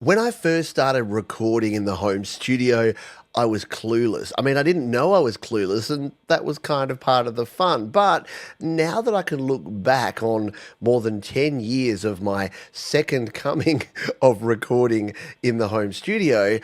When I first started recording in the home studio, I was clueless. I mean, I didn't know I was clueless, and that was kind of part of the fun. But now that I can look back on more than 10 years of my second coming of recording in the home studio,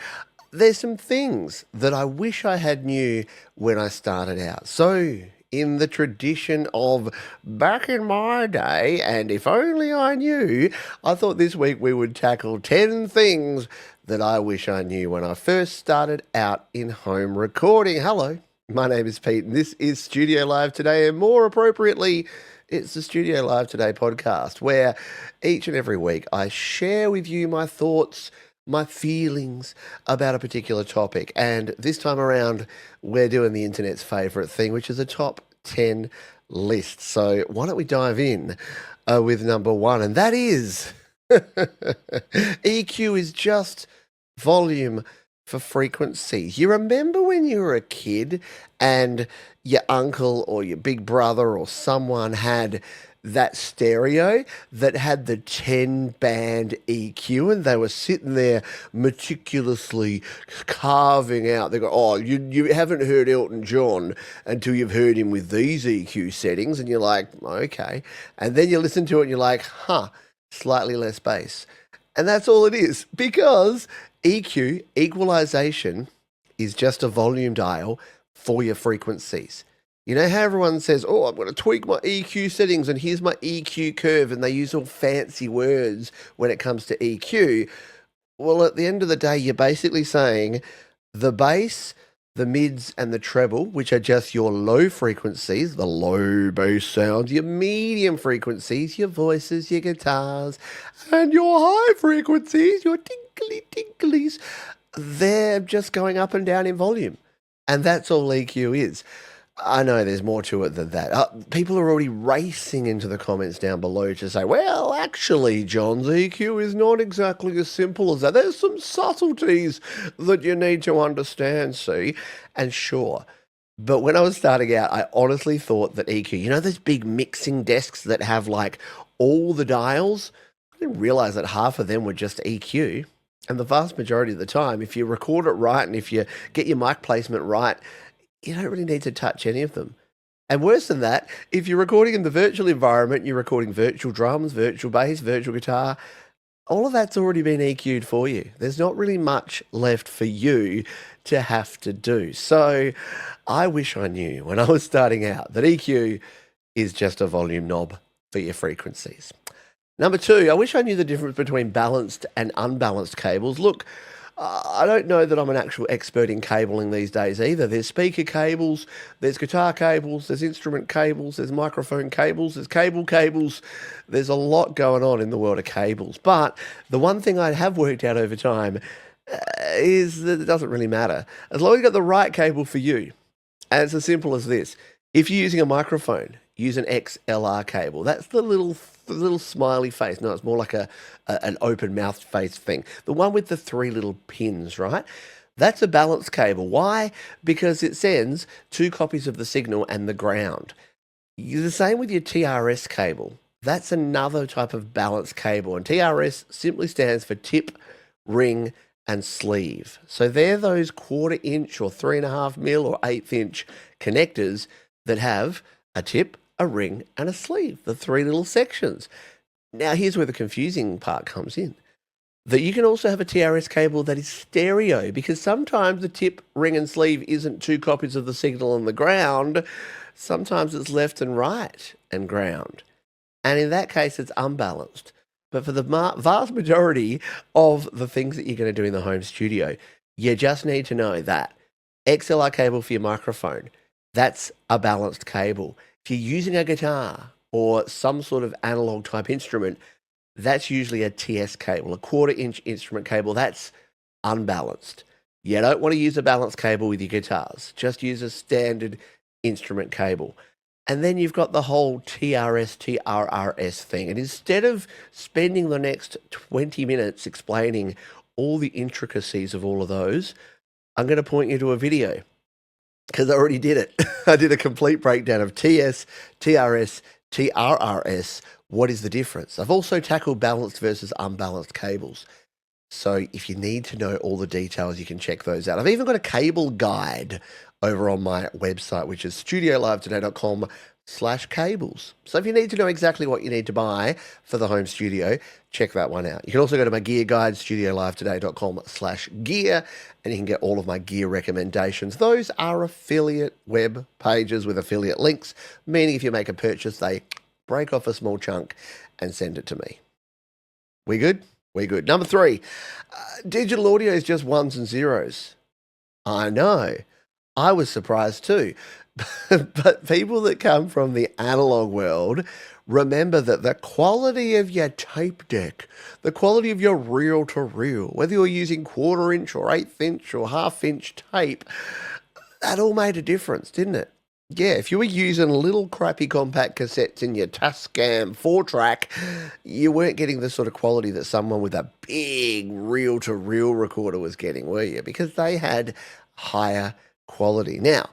there's some things that I wish I had knew when I started out. So, in the tradition of back in my day, and if only I knew, I thought this week we would tackle 10 things that I wish I knew when I first started out in home recording. Hello, my name is Pete, and this is Studio Live Today, and more appropriately, it's the Studio Live Today podcast, where each and every week I share with you my thoughts, my feelings about a particular topic. And this time around, we're doing the internet's favorite thing, which is a top 10 list. So why don't we dive in with number one? And that is EQ is just volume for frequencies. You remember when you were a kid and your uncle or your big brother or someone had that stereo that had the 10 band EQ, and they were sitting there meticulously carving out. They go, "Oh, you haven't heard Elton John until you've heard him with these EQ settings." And you're like, "Okay." And then you listen to it and you're like, "Huh, slightly less bass." And that's all it is, because EQ, equalization, is just a volume dial for your frequencies. You know how everyone says, "Oh, I'm going to tweak my EQ settings and here's my EQ curve," and they use all fancy words when it comes to EQ. Well, at the end of the day, you're basically saying the bass, the mids, and the treble, which are just your low frequencies, the low bass sounds, your medium frequencies, your voices, your guitars, and your high frequencies, your tinkly tinklies, they're just going up and down in volume. And that's all EQ is. I know there's more to it than that. People are already racing into the comments down below to say, "Well, actually, John's EQ is not exactly as simple as that. There's some subtleties that you need to understand, see?" And sure. But when I was starting out, I honestly thought that EQ, you know, those big mixing desks that have like all the dials? I didn't realize that half of them were just EQ. And the vast majority of the time, if you record it right and if you get your mic placement right, you don't really need to touch any of them. And worse than that, if you're recording in the virtual environment, you're recording virtual drums, virtual bass, virtual guitar, all of that's already been EQ'd for you. There's not really much left for you to have to do. So I wish I knew when I was starting out that EQ is just a volume knob for your frequencies. Number two, I wish I knew the difference between balanced and unbalanced cables. Look, I don't know that I'm an actual expert in cabling these days either. There's speaker cables, there's guitar cables, there's instrument cables, there's microphone cables, there's cable cables. There's a lot going on in the world of cables. But the one thing I have worked out over time is that it doesn't really matter. As long as you've got the right cable for you. And it's as simple as this. If you're using a microphone, use an XLR cable. That's the little smiley face. No, it's more like an open mouth face thing. The one with the three little pins, right? That's a balanced cable. Why? Because it sends two copies of the signal and the ground. The same with your TRS cable. That's another type of balanced cable. And TRS simply stands for tip, ring, and sleeve. So they're those 1/4 inch or 3.5 mil or 1/8 inch connectors that have a tip, a ring, and a sleeve, the three little sections. Now, here's where the confusing part comes in. That you can also have a TRS cable that is stereo, because sometimes the tip, ring, and sleeve isn't two copies of the signal on the ground. Sometimes it's left and right and ground. And in that case, it's unbalanced. But for the vast majority of the things that you're going to do in the home studio, you just need to know that XLR cable for your microphone, that's a balanced cable. If you're using a guitar or some sort of analog type instrument, that's usually a TS cable, a 1/4 inch instrument cable. That's unbalanced. You don't want to use a balanced cable with your guitars. Just use a standard instrument cable. And then you've got the whole TRS, TRRS thing. And instead of spending the next 20 minutes explaining all the intricacies of all of those, I'm going to point you to a video, because I already did it. I did a complete breakdown of TS, TRS, TRRS. What is the difference? I've also tackled balanced versus unbalanced cables. So if you need to know all the details, you can check those out. I've even got a cable guide over on my website, which is studiolivetoday.com/cables. So if you need to know exactly what you need to buy for the home studio, check that one out. You can also go to my gear guide, studiolivetoday.com/gear, and you can get all of my gear recommendations. Those are affiliate web pages with affiliate links, meaning if you make a purchase, they break off a small chunk and send it to me. We good? We good. Number 3, digital audio is just ones and zeros. I know. I was surprised too. But people that come from the analog world remember that the quality of your tape deck, the quality of your reel to reel, whether you're using 1/4 inch or 1/8 inch or 1/2 inch tape, that all made a difference, didn't it? Yeah, if you were using little crappy compact cassettes in your Tascam 4-track, you weren't getting the sort of quality that someone with a big reel-to-reel recorder was getting, were you? Because they had higher quality. Now,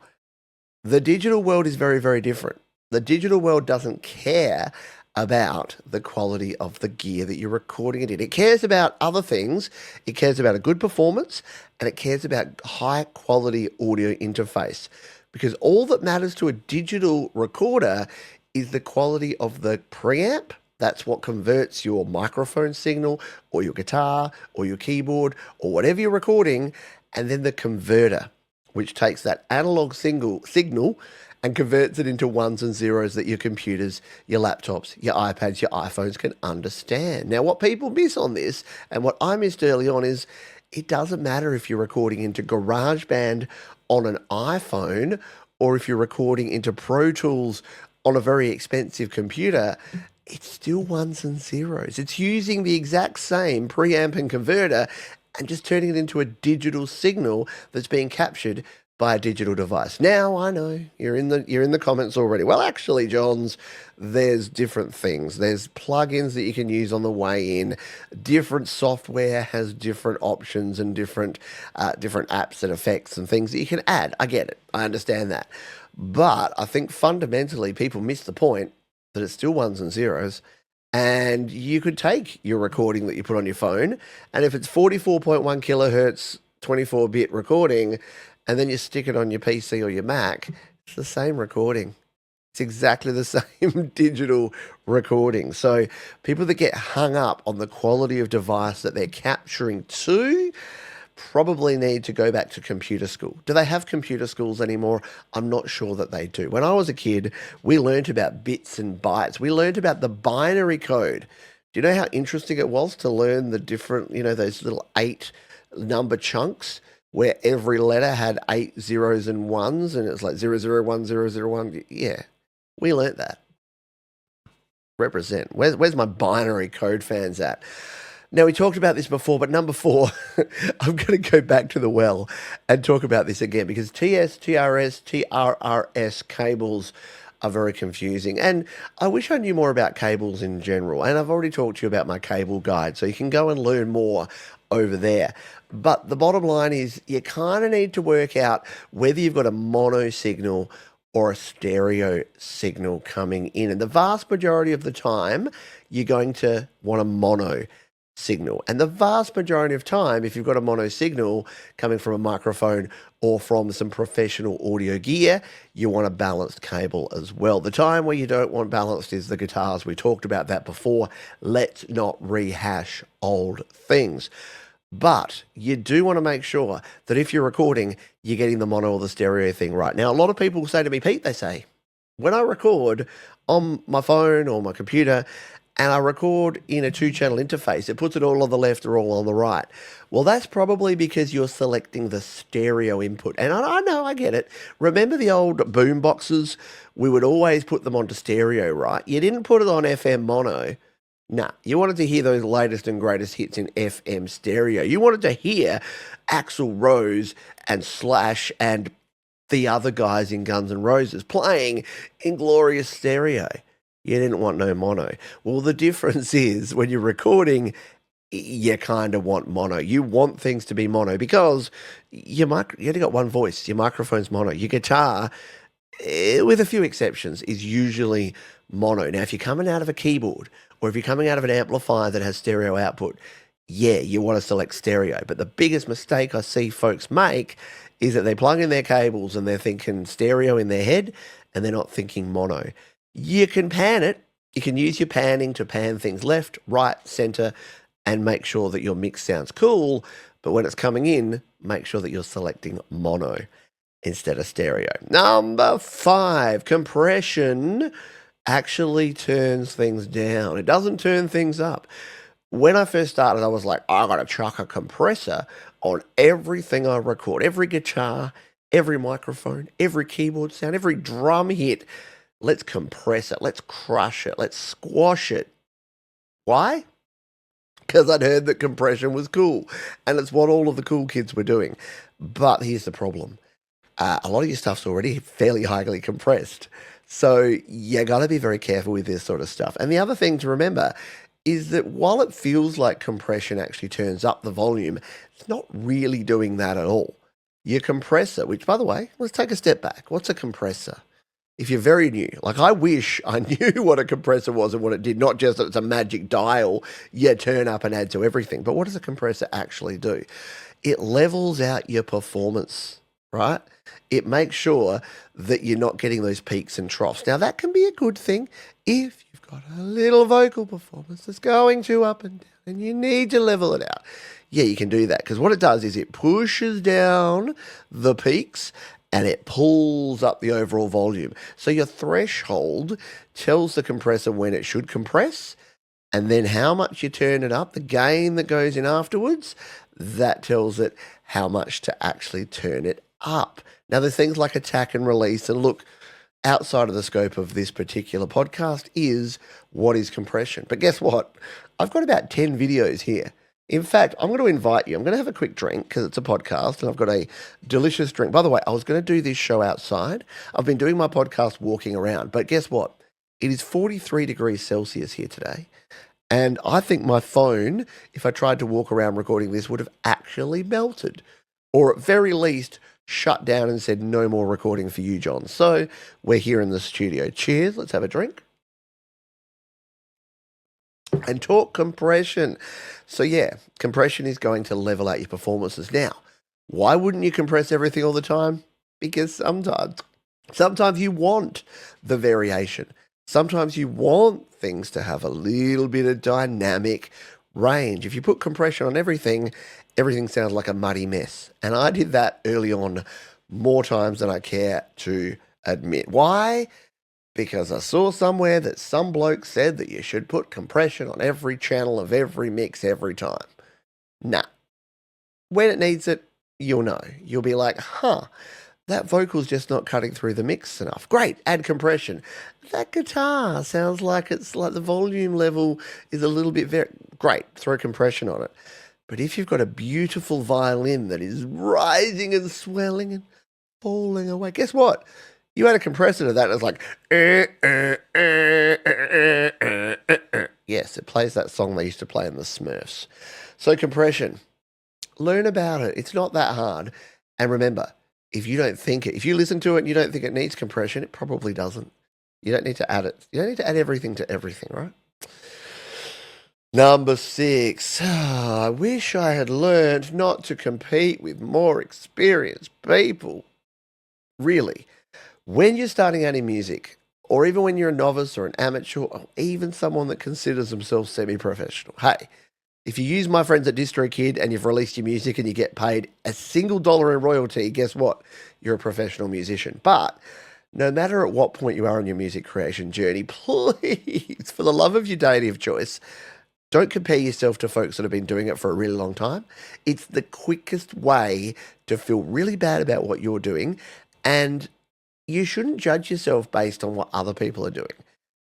the digital world is very, very different. The digital world doesn't care about the quality of the gear that you're recording it in. It cares about other things. It cares about a good performance, and it cares about high quality audio interface. Because all that matters to a digital recorder is the quality of the preamp. That's what converts your microphone signal or your guitar or your keyboard or whatever you're recording, and then the converter, which takes that analog signal and converts it into ones and zeros that your computers, your laptops, your iPads, your iPhones can understand. Now, what people miss on this, and what I missed early on, is it doesn't matter if you're recording into GarageBand on an iPhone or if you're recording into Pro Tools on a very expensive computer. It's still ones and zeros. It's using the exact same preamp and converter and just turning it into a digital signal that's being captured by a digital device. Now, I know you're in the comments already. Well, actually, Johns, there's different things. There's plugins that you can use on the way in. Different software has different options and different apps and effects and things that you can add. I get it. I understand that. But I think fundamentally people miss the point that it's still ones and zeros. And you could take your recording that you put on your phone, and if it's 44.1 kilohertz, 24-bit recording, and then you stick it on your PC or your Mac, it's the same recording. It's exactly the same digital recording. So people that get hung up on the quality of device that they're capturing to probably need to go back to computer school. Do they have computer schools anymore? I'm not sure that they do. When I was a kid, we learnt about bits and bytes. We learnt about the binary code. Do you know how interesting it was to learn the different, those little 8 number chunks where every letter had 8 zeros and ones, and it's like 001001? Yeah, we learnt that. Represent. Where's my binary code fans at? Now, we talked about this before, but number 4, I'm going to go back to the well and talk about this again, because TS, TRS, TRRS cables are very confusing. And I wish I knew more about cables in general. And I've already talked to you about my cable guide, so you can go and learn more over there. But the bottom line is you kind of need to work out whether you've got a mono signal or a stereo signal coming in. And the vast majority of the time, you're going to want a mono signal. And the vast majority of time, if you've got a mono signal coming from a microphone or from some professional audio gear, you want a balanced cable as well. The time where you don't want balanced is the guitars. We talked about that before. Let's not rehash old things. But you do want to make sure that if you're recording, you're getting the mono or the stereo thing right. Now, a lot of people say to me, Pete, they say, when I record on my phone or my computer, and I record in a 2-channel interface, it puts it all on the left or all on the right. Well, that's probably because you're selecting the stereo input. And I know, I get it. Remember the old boom boxes? We would always put them onto stereo, right? You didn't put it on FM mono. Nah, you wanted to hear those latest and greatest hits in FM stereo. You wanted to hear Axl Rose and Slash and the other guys in Guns N' Roses playing in glorious stereo. You didn't want no mono. Well, the difference is when you're recording, you kind of want mono. You want things to be mono because you only got one voice. Your microphone's mono. Your guitar, with a few exceptions, is usually mono. Now, if you're coming out of a keyboard or if you're coming out of an amplifier that has stereo output, yeah, you want to select stereo. But the biggest mistake I see folks make is that they plug in their cables and they're thinking stereo in their head and they're not thinking mono. You can pan it. You can use your panning to pan things left, right, center, and make sure that your mix sounds cool. But when it's coming in, make sure that you're selecting mono instead of stereo. Number 5, compression actually turns things down. It doesn't turn things up. When I first started, I was like, I got to chuck a compressor on everything I record, every guitar, every microphone, every keyboard sound, every drum hit. Let's compress it. Let's crush it. Let's squash it. Why? Because I'd heard that compression was cool, and it's what all of the cool kids were doing. But here's the problem. A lot of your stuff's already fairly highly compressed. So you got to be very careful with this sort of stuff. And the other thing to remember is that while it feels like compression actually turns up the volume, it's not really doing that at all. Your compressor, which, by the way, let's take a step back. What's a compressor? If you're very new, like I wish I knew what a compressor was and what it did, not just that it's a magic dial you turn up and add to everything, but what does a compressor actually do? It levels out your performance, right? It makes sure that you're not getting those peaks and troughs. Now, that can be a good thing if you've got a little vocal performance that's going too up and down and you need to level it out. Yeah, you can do that because what it does is it pushes down the peaks and it pulls up the overall volume. So your threshold tells the compressor when it should compress, and then how much you turn it up, the gain that goes in afterwards, that tells it how much to actually turn it up. Now, there's things like attack and release, and look, outside of the scope of this particular podcast is what is compression. But guess what? I've got about 10 videos here. In fact, I'm going to invite you. I'm going to have a quick drink because it's a podcast and I've got a delicious drink. By the way, I was going to do this show outside. I've been doing my podcast walking around, but guess what? It is 43 degrees Celsius here today. And I think my phone, if I tried to walk around recording this, would have actually melted. Or at very least, shut down and said, no more recording for you, John. So we're here in the studio. Cheers. Let's have a drink. And talk compression. So yeah, compression is going to level out your performances. Now, why wouldn't you compress everything all the time? Because sometimes you want the variation. Sometimes you want things to have a little bit of dynamic range. If you put compression on everything, everything sounds like a muddy mess. And I did that early on more times than I care to admit. Why? Because I saw somewhere that some bloke said that you should put compression on every channel of every mix every time. Nah. When it needs it, you'll know. You'll be like, that vocal's just not cutting through the mix enough. Great, add compression. That guitar sounds like it's like the volume level is a little bit very... Great, throw compression on it. But if you've got a beautiful violin that is rising and swelling and falling away, guess what? You add a compressor to that, and it's like, yes, it plays that song they used to play in the Smurfs. So compression, learn about it. It's not that hard. And remember, if you don't think it, if you listen to it and you don't think it needs compression, it probably doesn't. You don't need to add it. You don't need to add everything to everything, right? Number 6, I wish I had learned not to compete with more experienced people. Really. When you're starting out in music, or even when you're a novice or an amateur, or even someone that considers themselves semi-professional, hey, if you use my friends at DistroKid and you've released your music and you get paid a single dollar in royalty, guess what? You're a professional musician. But no matter at what point you are on your music creation journey, please, for the love of your deity of choice, don't compare yourself to folks that have been doing it for a really long time. It's the quickest way to feel really bad about what you're doing, and you shouldn't judge yourself based on what other people are doing.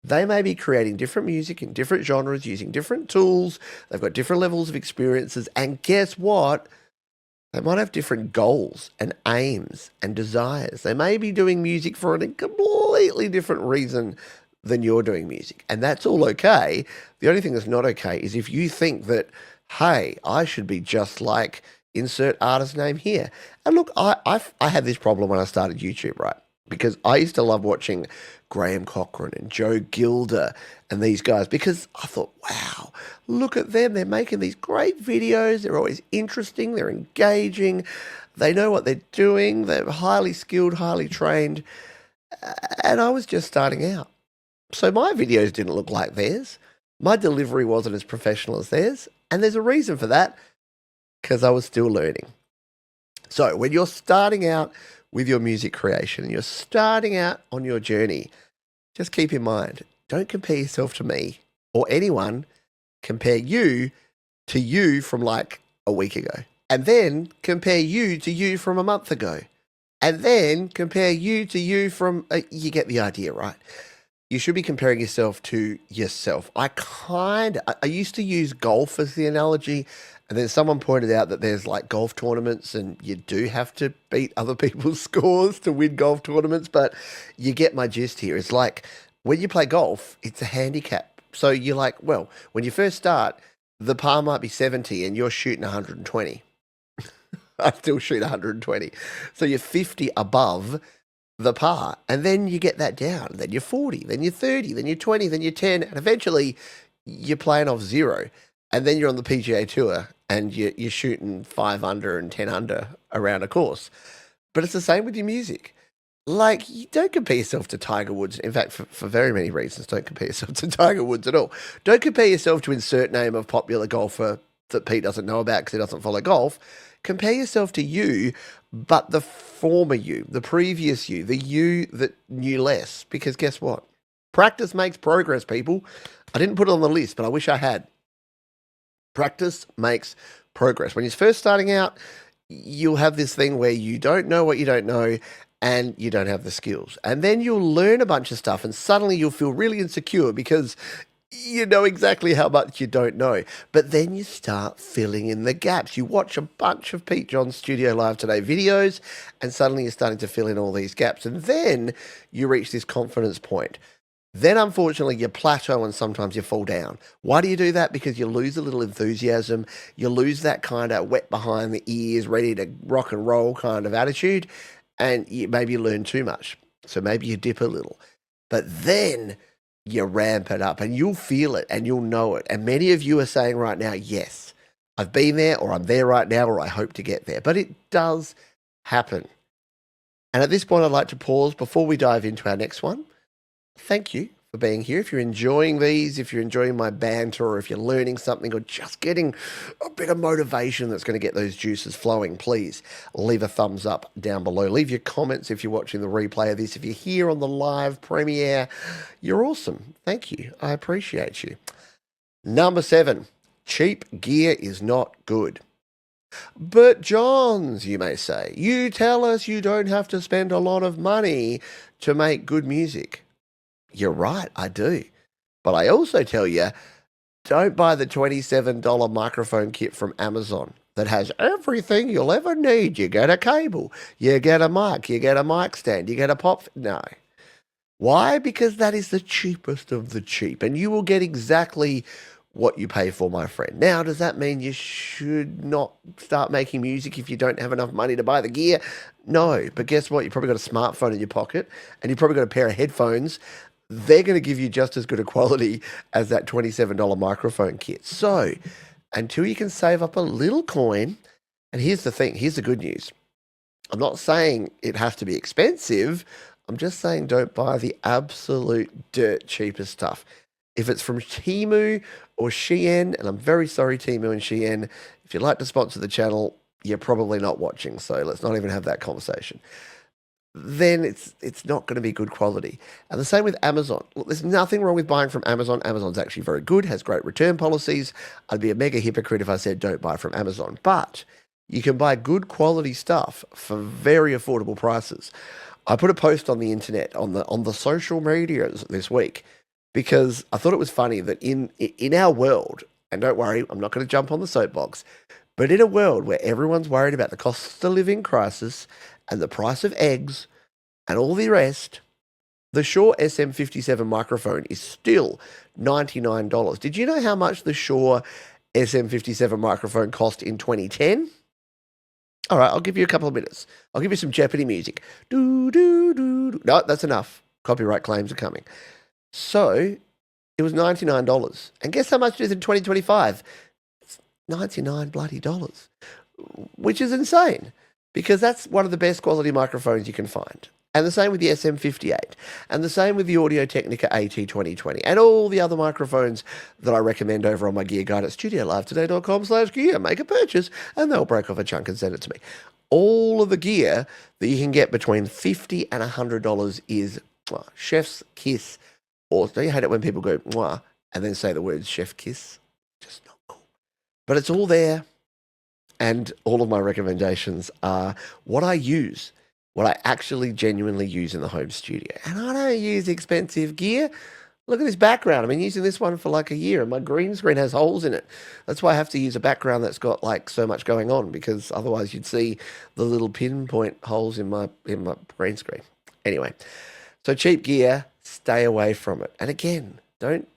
They may be creating different music in different genres, using different tools. They've got different levels of experiences. And guess what? They might have different goals and aims and desires. They may be doing music for a completely different reason than you're doing music. And that's all okay. The only thing that's not okay is if you think that, hey, I should be just like insert artist name here. And look, I had this problem when I started YouTube, right? because I used to love watching Graham Cochran and Joe Gilder and these guys because I thought, wow, look at them. They're making these great videos. They're always interesting. They're engaging. They know what they're doing. They're highly skilled, highly trained. And I was just starting out. So my videos didn't look like theirs. My delivery wasn't as professional as theirs. And there's a reason for that, because I was still learning. So when you're starting out with your music creation and you're starting out on your journey, just keep in mind, don't compare yourself to me or anyone. Compare you to you from like a week ago. And then compare you to you from a month ago. And then compare you to you from, you get the idea, right? You should be comparing yourself to yourself. I used to use golf as the analogy, and then someone pointed out that there's like golf tournaments and you do have to beat other people's scores to win golf tournaments, but you get my gist here. It's like when you play golf, it's a handicap. So you're like, well, when you first start, the par might be 70 and you're shooting 120. I still shoot 120. So you're 50 above the par, and then you get that down. Then you're 40, then you're 30, then you're 20, then you're 10, and eventually you're playing off zero. And then you're on the PGA Tour and you're shooting 5 under and 10 under around a course. But it's the same with your music. Like, you don't compare yourself to Tiger Woods. In fact, for very many reasons, don't compare yourself to Tiger Woods at all. Don't compare yourself to insert name of popular golfer that Pete doesn't know about because he doesn't follow golf. Compare yourself to you, but the former you, the previous you, the you that knew less. Because guess what? Practice makes progress, people. I didn't put it on the list, but I wish I had. Practice makes progress. When you're first starting out, you'll have this thing where you don't know what you don't know and you don't have the skills. And then you'll learn a bunch of stuff and suddenly you'll feel really insecure because you know exactly how much you don't know. But then you start filling in the gaps. You watch a bunch of Pete John's Studio Live Today videos and suddenly you're starting to fill in all these gaps. And then you reach this confidence point. Then, unfortunately, you plateau and sometimes you fall down. Why do you do that? Because you lose a little enthusiasm. You lose that kind of wet behind the ears, ready to rock and roll kind of attitude. And maybe you learn too much. So maybe you dip a little. But then you ramp it up and you'll feel it and you'll know it. And many of you are saying right now, yes, I've been there or I'm there right now or I hope to get there. But it does happen. And at this point, I'd like to pause before we dive into our next one. Thank you for being here. If you're enjoying these, if you're enjoying my banter, or if you're learning something or just getting a bit of motivation that's going to get those juices flowing, please leave a thumbs up down below. Leave your comments if you're watching the replay of this. If you're here on the live premiere, you're awesome. Thank you. I appreciate you. Number 7, cheap gear is not good. But Johns, you may say, you tell us you don't have to spend a lot of money to make good music. You're right, I do. But I also tell you, don't buy the $27 microphone kit from Amazon that has everything you'll ever need. You get a cable, you get a mic, you get a mic stand, you get a pop. No. Why? Because that is the cheapest of the cheap, and you will get exactly what you pay for, my friend. Now, does that mean you should not start making music if you don't have enough money to buy the gear? No, but guess what? You've probably got a smartphone in your pocket, and you've probably got a pair of headphones. They're going to give you just as good a quality as that $27 microphone kit. So until you can save up a little coin, and here's the thing, here's the good news. I'm not saying it has to be expensive. I'm just saying don't buy the absolute dirt cheapest stuff. If it's from Temu or Shein, and I'm very sorry, Temu and Shein, if you'd like to sponsor the channel, you're probably not watching, so let's not even have that conversation. Then it's not going to be good quality. And the same with Amazon. Look, there's nothing wrong with buying from Amazon. Amazon's actually very good, has great return policies. I'd be a mega hypocrite if I said don't buy from Amazon. But you can buy good quality stuff for very affordable prices. I put a post on the internet, on the social media this week, because I thought it was funny that in our world, and don't worry, I'm not going to jump on the soapbox, but in a world where everyone's worried about the cost of living crisis and the price of eggs and all the rest, the Shure SM57 microphone is still $99. Did you know how much the Shure SM57 microphone cost in 2010? All right, I'll give you a couple of minutes. I'll give you some Jeopardy music. Do, do, do, do. No, that's enough. Copyright claims are coming. So it was $99. And guess how much it is in 2025? It's 99 bloody dollars, which is insane because that's one of the best quality microphones you can find. And the same with the SM58, and the same with the Audio Technica AT2020, and all the other microphones that I recommend over on my gear guide at studiolivetoday.com/gear. Make a purchase, and they'll break off a chunk and send it to me. All of the gear that you can get between $50 and $100 is chef's kiss. Or don't you hate it when people go mwah and then say the words chef kiss? Just not cool. But it's all there, and all of my recommendations are what I use, what I actually genuinely use in the home studio. And I don't use expensive gear. Look at this background. I've been using this one for like a year, and my green screen has holes in it. That's why I have to use a background that's got like so much going on, because otherwise you'd see the little pinpoint holes in my green screen. Anyway, so cheap gear, stay away from it. And again, don't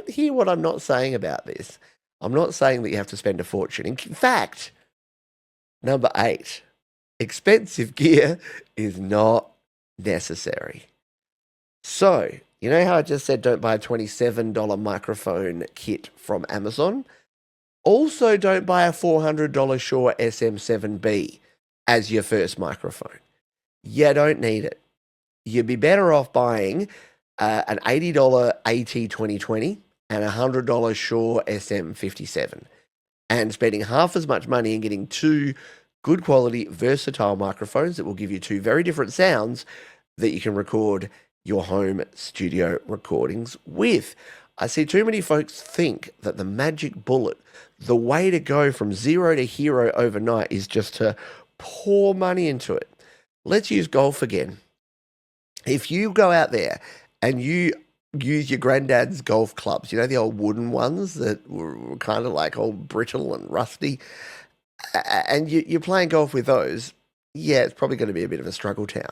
hear what I'm not saying about this. I'm not saying that you have to spend a fortune. In fact, number 8, expensive gear is not necessary. So, you know how I just said don't buy a $27 microphone kit from Amazon? Also, don't buy a $400 Shure SM7B as your first microphone. You don't need it. You'd be better off buying an $80 AT2020 and a $100 Shure SM57 and spending half as much money and getting 2 good quality, versatile microphones that will give you 2 very different sounds that you can record your home studio recordings with. I see too many folks think that the magic bullet, the way to go from zero to hero overnight, is just to pour money into it. Let's use golf again. If you go out there and you use your granddad's golf clubs, you know, the old wooden ones that were kind of like all brittle and rusty, and you're playing golf with those, yeah, it's probably going to be a bit of a struggle town.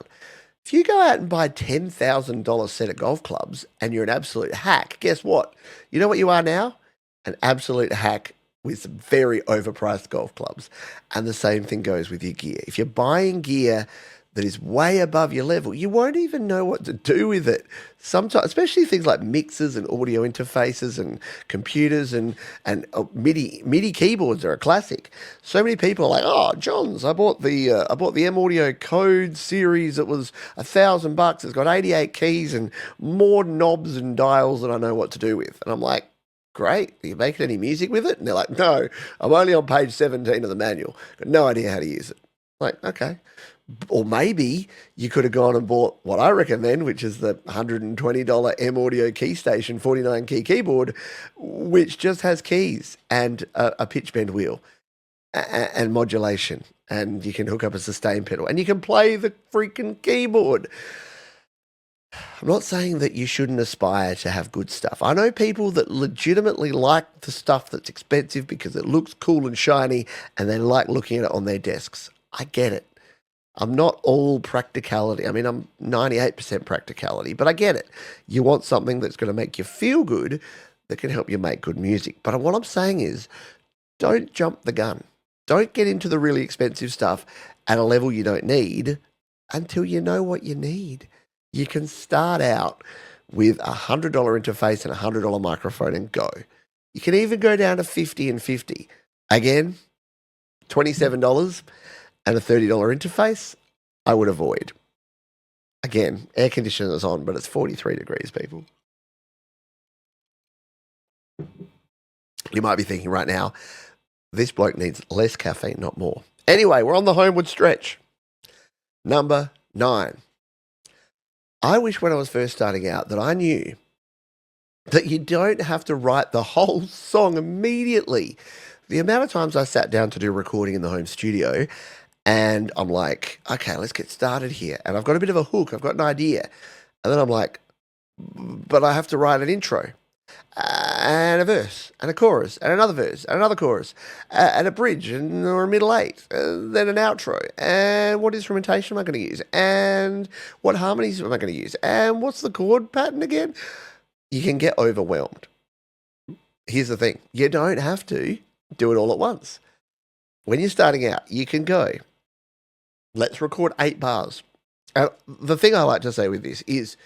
If you go out and buy a $10,000 set of golf clubs and you're an absolute hack, guess what? You know what you are now? An absolute hack with some very overpriced golf clubs. And the same thing goes with your gear. If you're buying gear that is way above your level, you won't even know what to do with it. Sometimes, especially things like mixers and audio interfaces and computers and MIDI keyboards are a classic. So many people are like, "Oh, Johns, I bought the M Audio Code series. It was $1,000. It's got 88 keys and more knobs and dials than I know what to do with." And I'm like, "Great. Are you making any music with it?" And they're like, "No, I'm only on page 17 of the manual. Got no idea how to use it." I'm like, okay. Or maybe you could have gone and bought what I recommend, which is the $120 M Audio Key Station 49 key keyboard, which just has keys and a pitch bend wheel and modulation. And you can hook up a sustain pedal and you can play the freaking keyboard. I'm not saying that you shouldn't aspire to have good stuff. I know people that legitimately like the stuff that's expensive because it looks cool and shiny and they like looking at it on their desks. I get it. I'm not all practicality. I mean, I'm 98% practicality, but I get it. You want something that's going to make you feel good, that can help you make good music. But what I'm saying is, don't jump the gun. Don't get into the really expensive stuff at a level you don't need until you know what you need. You can start out with a $100 interface and a $100 microphone and go. You can even go down to $50 and $50. Again, $27 and a $30 interface, I would avoid. Again, air conditioner is on, but it's 43 degrees, people. You might be thinking right now, this bloke needs less caffeine, not more. Anyway, we're on the homeward stretch. Number 9. I wish when I was first starting out that I knew that you don't have to write the whole song immediately. The amount of times I sat down to do recording in the home studio, and I'm like, okay, let's get started here. And I've got a bit of a hook. I've got an idea. And then I'm like, but I have to write an intro and a verse and a chorus and another verse and another chorus and a bridge and or a middle 8, and then an outro. And what instrumentation am I going to use? And what harmonies am I going to use? And what's the chord pattern again? You can get overwhelmed. Here's the thing. You don't have to do it all at once. When you're starting out, you can go, Let's record 8 bars. The thing I like to say with this is,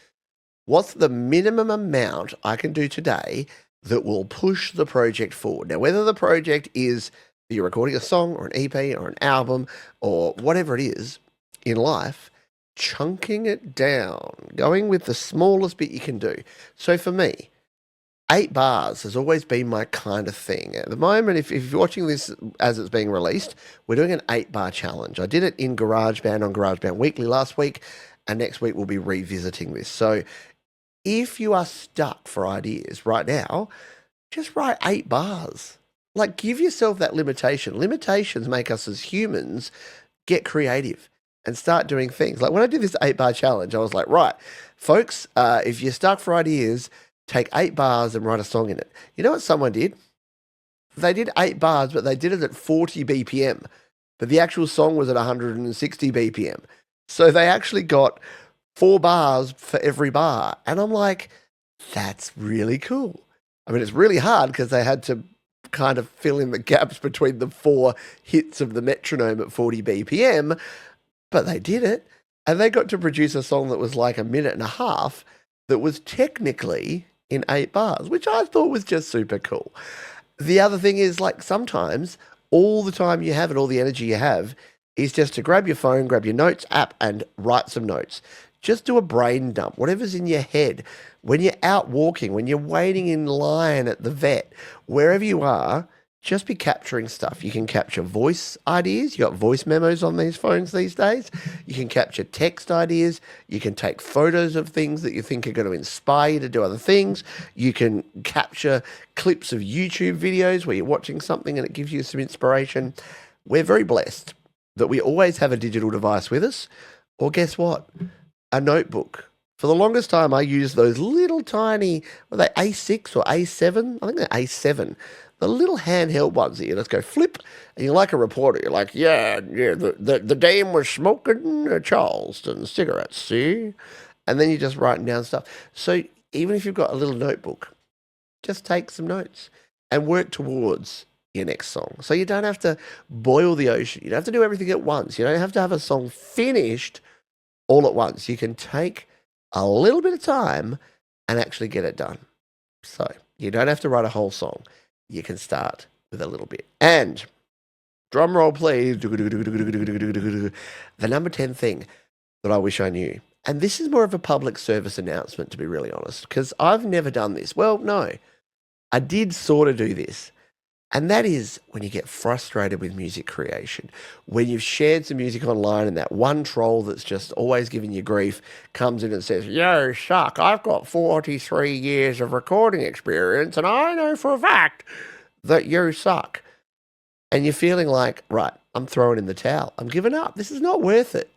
what's the minimum amount I can do today that will push the project forward? Now, whether the project is you're recording a song or an EP or an album or whatever it is in life, chunking it down, going with the smallest bit you can do. So for me, 8 bars has always been my kind of thing. At the moment, if you're watching this as it's being released, we're doing an 8 bar challenge. I did it in GarageBand on GarageBand Weekly last week, and next week we'll be revisiting this. So if you are stuck for ideas right now, just write 8 bars. Like, give yourself that limitation. Limitations make us as humans get creative and start doing things. Like when I did this 8 bar challenge, I was like, right, folks, if you're stuck for ideas, take 8 bars and write a song in it. You know what someone did? They did 8 bars, but they did it at 40 BPM. But the actual song was at 160 BPM. So they actually got 4 bars for every bar. And I'm like, that's really cool. I mean, it's really hard because they had to kind of fill in the gaps between the 4 hits of the metronome at 40 BPM, but they did it. And they got to produce a song that was like a minute and a half that was technically in 8 bars, which I thought was just super cool. The other thing is, like, sometimes all the time you have and all the energy you have is just to grab your phone, grab your notes app, and write some notes. Just do a brain dump, whatever's in your head. When you're out walking, when you're waiting in line at the vet, wherever you are, just be capturing stuff. You can capture voice ideas. You got voice memos on these phones these days. You can capture text ideas. You can take photos of things that you think are going to inspire you to do other things. You can capture clips of YouTube videos where you're watching something and it gives you some inspiration. We're very blessed that we always have a digital device with us. Or guess what? A notebook. For the longest time, I used those little tiny, were they A6 or A7? I think they're A7. The little handheld ones that you just go flip, and you're like a reporter. You're like, yeah, the dame was smoking Charleston cigarettes, see? And then you're just writing down stuff. So even if you've got a little notebook, just take some notes and work towards your next song. So you don't have to boil the ocean. You don't have to do everything at once. You don't have to have a song finished all at once. You can take a little bit of time and actually get it done. So you don't have to write a whole song. You can start with a little bit. And drum roll, please. The number 10 thing that I wish I knew. And this is more of a public service announcement, to be really honest, because I've never done this. Well, no, I did sort of do this. And that is when you get frustrated with music creation, when you've shared some music online and that one troll that's just always giving you grief comes in and says, "You suck, I've got 43 years of recording experience and I know for a fact that you suck." And you're feeling like, right, I'm throwing in the towel. I'm giving up. This is not worth it.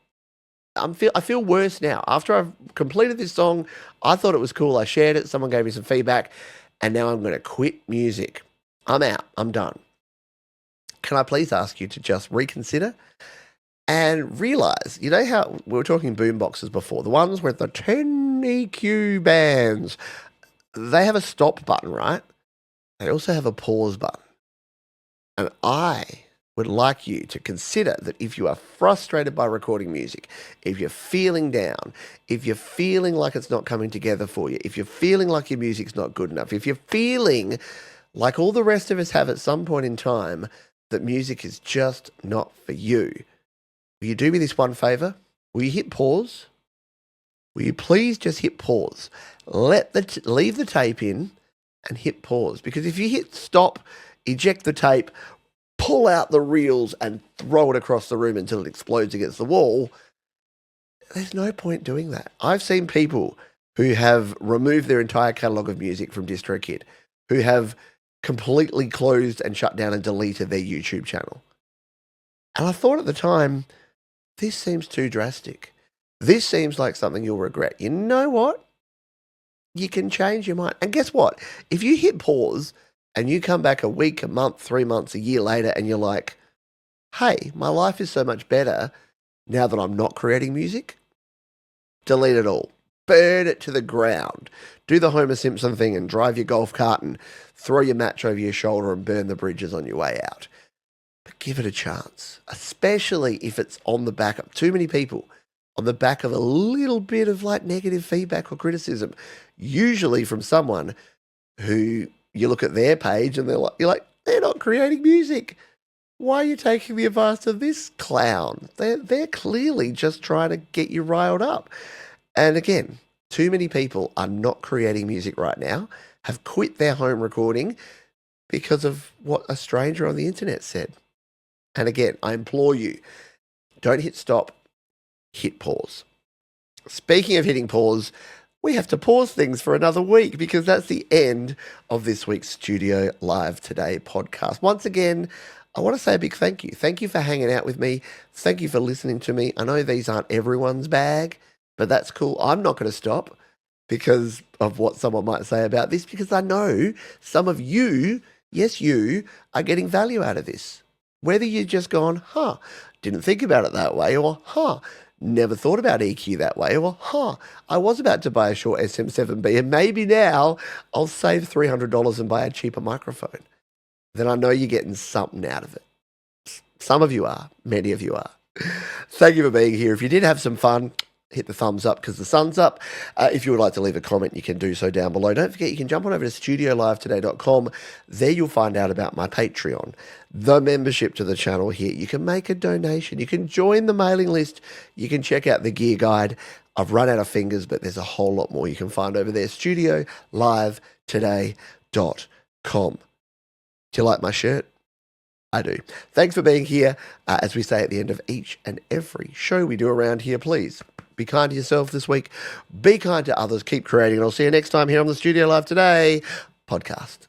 I feel worse now. After I've completed this song, I thought it was cool. I shared it. Someone gave me some feedback. And now I'm going to quit music. I'm out. I'm done. Can I please ask you to just reconsider and realize, you know how we were talking boomboxes before, the ones with the 10 EQ bands, they have a stop button, right? They also have a pause button. And I would like you to consider that if you are frustrated by recording music, if you're feeling down, if you're feeling like it's not coming together for you, if you're feeling like your music's not good enough, if you're feeling like all the rest of us have at some point in time, that music is just not for you, will you do me this one favor? Will you hit pause? Will you please just hit pause? Leave the tape in and hit pause. Because if you hit stop, eject the tape, pull out the reels and throw it across the room until it explodes against the wall, there's no point doing that. I've seen people who have removed their entire catalogue of music from DistroKid, who have completely closed and shut down and deleted their YouTube channel. And I thought at the time, this seems too drastic. This seems like something you'll regret. You know what? You can change your mind. And guess what? If you hit pause and you come back a week, a month, 3 months, a year later, and you're like, hey, my life is so much better now that I'm not creating music, delete it all. Burn it to the ground. Do the Homer Simpson thing and drive your golf cart and throw your match over your shoulder and burn the bridges on your way out. but give it a chance, especially if it's on the back of too many people, on the back of a little bit of like negative feedback or criticism, usually from someone who you look at their page and you're like, they're not creating music. Why are you taking the advice of this clown? They're clearly just trying to get you riled up. And again, too many people are not creating music right now, have quit their home recording because of what a stranger on the internet said. And again, I implore you, don't hit stop, hit pause. Speaking of hitting pause, we have to pause things for another week because that's the end of this week's Studio Live Today podcast. Once again, I want to say a big thank you. Thank you for hanging out with me. Thank you for listening to me. I know these aren't everyone's bag, but that's cool. I'm not going to stop because of what someone might say about this, because I know some of you, yes, you, are getting value out of this. Whether you've just gone, didn't think about it that way, or never thought about EQ that way, or I was about to buy a Shure SM7B and maybe now I'll save $300 and buy a cheaper microphone. Then I know you're getting something out of it. Some of you are, many of you are. Thank you for being here. If you did have some fun, hit the thumbs up because the sun's up. If you would like to leave a comment, you can do so down below. Don't forget, you can jump on over to studiolivetoday.com. There you'll find out about my Patreon, the membership to the channel here. You can make a donation. You can join the mailing list. You can check out the gear guide. I've run out of fingers, but there's a whole lot more you can find over there. studiolivetoday.com. Do you like my shirt? I do. Thanks for being here. As we say at the end of each and every show we do around here, please be kind to yourself this week. Be kind to others. Keep creating. And I'll see you next time here on the Studio Live Today podcast.